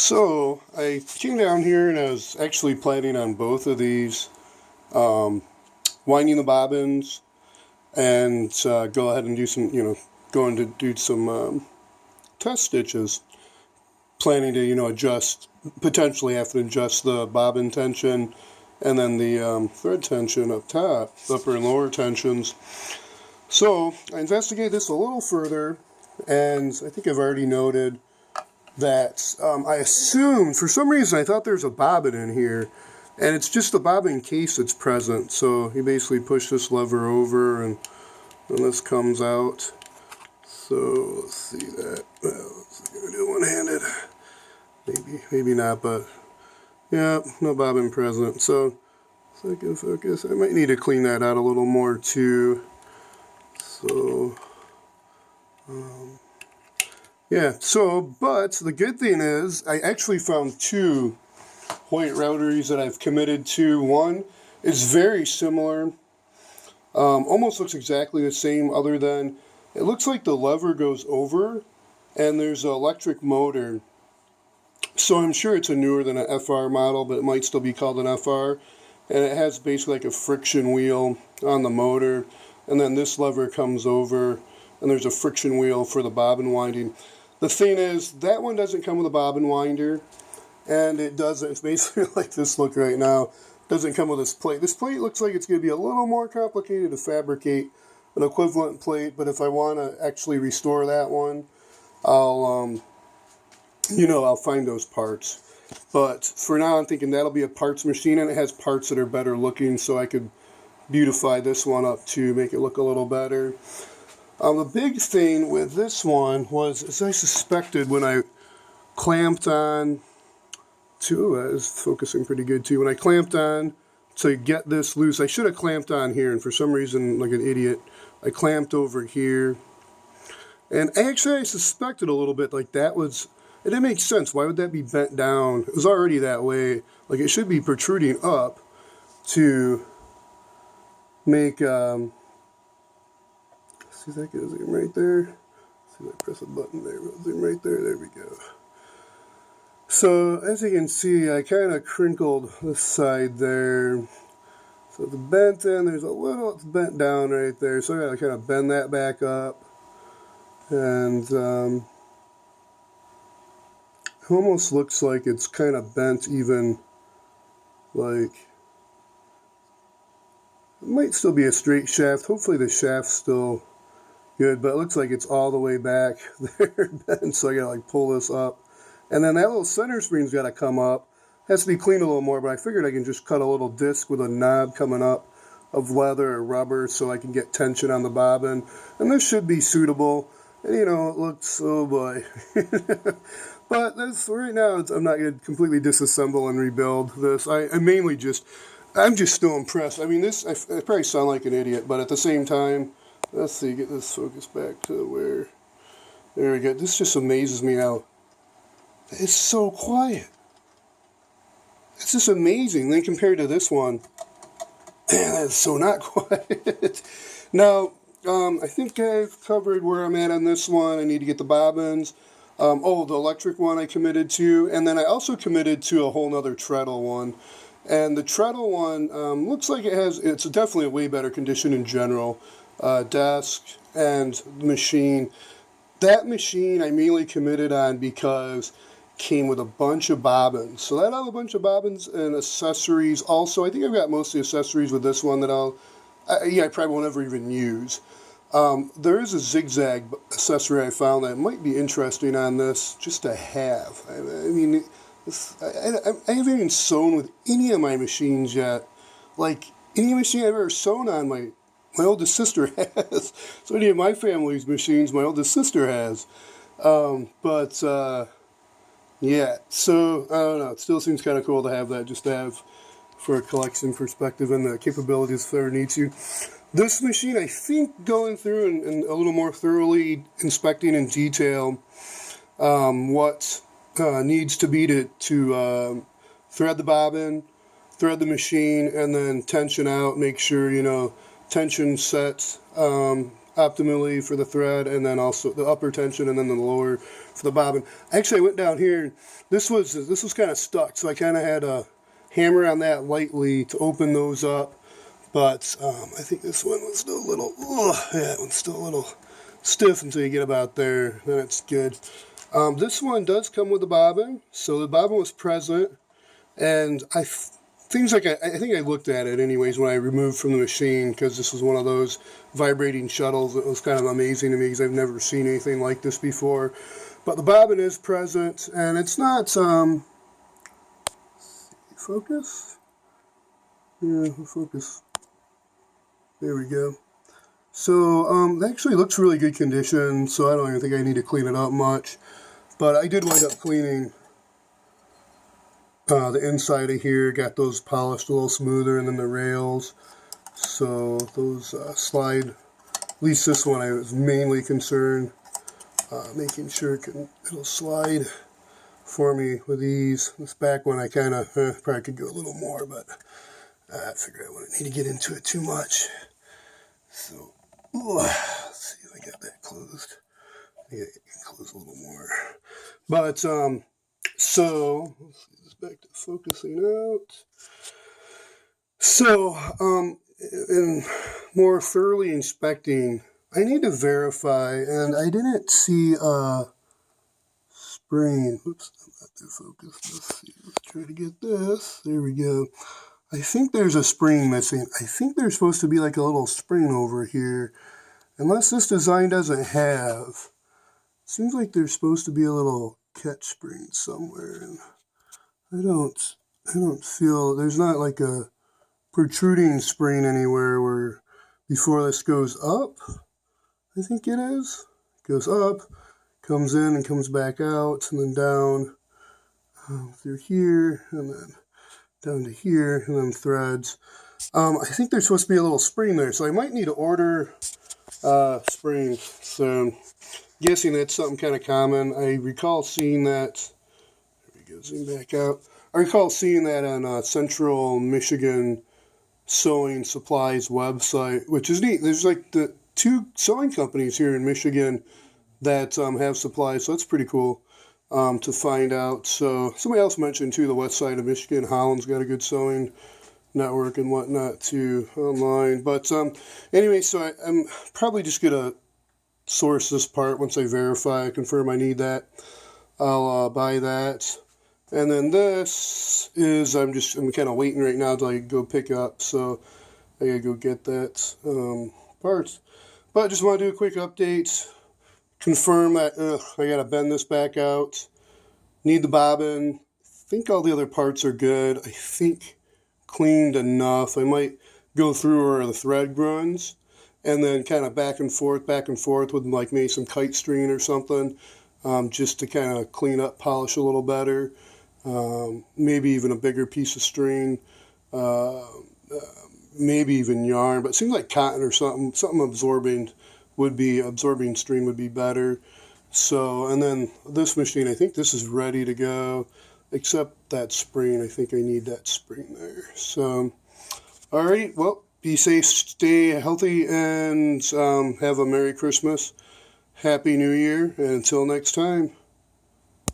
So I came down here and I was actually planning on both of these, winding the bobbins and go ahead and do some, going to do some test stitches. Planning to, adjust, potentially have to adjust the bobbin tension and then the thread tension up top, upper and lower tensions. So I investigated this a little further, and I think I've already noted that I assumed, for some reason, I thought there's a bobbin in here, and it's just the bobbin case that's present. So you basically push this lever over, and this comes out. So let's see that. Well, let's do it one-handed. Maybe not, but yeah, no bobbin present. So I can focus. I might need to clean that out a little more too. So. Yeah, but the good thing is, I actually found two Hoyt rotaries that I've committed to. One is very similar, almost looks exactly the same, other than it looks like the lever goes over, and there's an electric motor. So I'm sure it's a newer than an FR model, but it might still be called an FR. And it has basically like a friction wheel on the motor, and then this lever comes over, and there's a friction wheel for the bobbin winding. The thing is, that one doesn't come with a bobbin winder, and it doesn't, it's basically like this look right now, doesn't come with this plate. This plate looks like it's going to be a little more complicated to fabricate an equivalent plate, but if I want to actually restore that one, I'll find those parts. But for now, I'm thinking that'll be a parts machine, and it has parts that are better looking, so I could beautify this one up to make it look a little better. The big thing with this one was, as I suspected when I clamped on to, I was focusing pretty good too, when I clamped on to get this loose, I should have clamped on here, and for some reason, like an idiot, I clamped over here. And actually I suspected a little bit like that was, it didn't make sense. Why would that be bent down? It was already that way. Like it should be protruding up to make, see if that goes in right there. See if I press a button there, it goes in right there, there we go. So as you can see, I kind of crinkled this side there. So the bent end, there's a little, it's bent down right there. So I gotta kind of bend that back up. And it almost looks like it's kind of bent even, like, it might still be a straight shaft. Hopefully the shaft's still good, but it looks like it's all the way back there bent, so I gotta like pull this up. And then that little center spring's gotta come up. Has to be cleaned a little more, but I figured I can just cut a little disc with a knob coming up of leather or rubber so I can get tension on the bobbin. And this should be suitable. And it looks, oh boy. But that's, right now, I'm not going to completely disassemble and rebuild this. I'm just still impressed. I mean, I probably sound like an idiot, but at the same time, let's see, get this focused back to where, there we go. This just amazes me now. It's so quiet. It's just amazing. Then compared to this one, man, that's so not quiet. Now, I think I've covered where I'm at on this one. I need to get the bobbins. The electric one I committed to, and then I also committed to a whole nother treadle one. And the treadle one looks like it's definitely a way better condition in general. Desk and machine. That machine I mainly committed on because it came with a bunch of bobbins. So that have a bunch of bobbins and accessories. Also, I think I've got most of the accessories with this one that I probably won't ever even use. There is a zigzag accessory I found that might be interesting on this just to have. I mean, I haven't even sewn with any of my machines yet. Like, any machine I've ever sewn on, my oldest sister has. So any of my family's machines, my oldest sister has. Yeah, so, I don't know. It still seems kind of cool to have that, just to have for a collection perspective and the capabilities if I ever need to. This machine, I think, going through and a little more thoroughly inspecting in detail what needs to be to thread the bobbin, thread the machine, and then tension out, make sure, tension sets optimally for the thread, and then also the upper tension and then the lower for the bobbin. Actually, I went down here, and this was kind of stuck, so I kind of had a hammer on that lightly to open those up. But I think this one was still a little, yeah, that one's still a little stiff until you get about there. Then it's good. This one does come with a bobbin, so the bobbin was present, and I think I looked at it anyways when I removed from the machine, because this was one of those vibrating shuttles. It was kind of amazing to me because I've never seen anything like this before. But the bobbin is present, and it's not focus. Yeah, focus. There we go. So it actually looks really good condition, so I don't even think I need to clean it up much. But I did wind up cleaning the inside of here, got those polished a little smoother, and then the rails. So those slide, at least this one I was mainly concerned, making sure it'll slide for me with ease. This back one I kind of probably could go a little more, but I figured I wouldn't need to get into it too much. So, let's see if I got that closed. Yeah, I can close a little more. But, so, let's see this back to focusing out. So, in more thoroughly inspecting, I need to verify, and I didn't see a spring. Oops, I'm not too focused. Let's see, let's try to get this. There we go. I think there's a spring missing. I think there's supposed to be like a little spring over here. Unless this design doesn't have. It seems like there's supposed to be a little catch spring somewhere. And I don't feel, there's not like a protruding spring anywhere where before this goes up. I think it is. It goes up, comes in and comes back out, and then down through here, and then down to here, and then threads. I think there's supposed to be a little spring there, so I might need to order spring. So, guessing that's something kind of common. I recall seeing that. There we go, zoom back out. I recall seeing that on Central Michigan Sewing Supplies website, which is neat. There's like the 2 sewing companies here in Michigan that have supplies, so that's pretty cool. To find out. So somebody else mentioned too the west side of Michigan, Holland's got a good sewing network and whatnot too online. But anyway, so I'm probably just gonna source this part once I verify, confirm I need that. I'll buy that, and then this is I'm kind of waiting right now till I go pick up. So I gotta go get that part. But I just want to do a quick update. Confirm that I gotta bend this back out. Need the bobbin. I think all the other parts are good. I think cleaned enough. I might go through where the thread runs, and then kind of back and forth with like maybe some kite string or something, just to kind of clean up, polish a little better. Maybe even a bigger piece of string. Maybe even yarn, but it seems like cotton or something absorbing string would be better. So, and then this machine, I think this is ready to go, except that spring. I think I need that spring there. So, all right, well, be safe, stay healthy, and have a Merry Christmas, Happy New Year, and until next time.